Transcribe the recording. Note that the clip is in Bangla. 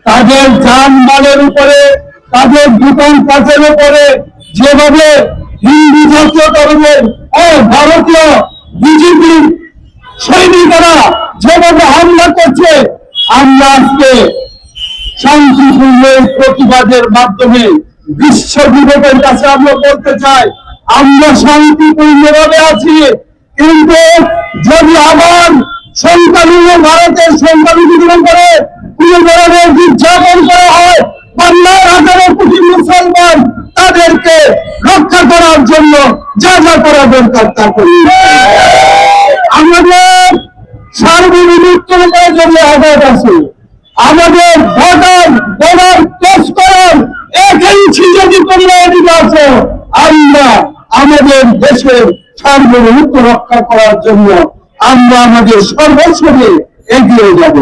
তাদের যানবাহনের উপরে, তাদের দোকান পাটের উপরে যেভাবে হিন্দু জাতীয়তাবাদের ও ভারতীয় বিজেপি সৈনিকেরা যেভাবে হামলা করছে, আমরা আজকে শান্তিপূর্ণ প্রতিবাদের মাধ্যমে বিশ্ব বিবেকের কাছে আমরা বলতে চাই, আমরা শান্তিপূর্ণভাবে আছি, কিন্তু যদি আবার সংখ্যালঘু ভারতের সংখ্যালঘু করে কোন ধরনের নির্যাতন করা হয়, বাংলার ১৮ কোটি মুসলমান তাদেরকে রক্ষা করার জন্য যা যা করা দরকার তা করি। আমাদের সার্বভৌমত্বের জন্য আঘাত আছে, আমাদের বর্ডার টেস্ট করার 1 ইঞ্চি যদি তোমরা এদিকে আছো, আমরা আমাদের দেশের সার্বভৌমত্ব রক্ষা করার জন্য আমরা আমাদের সর্বস্ব এগিয়ে যাব।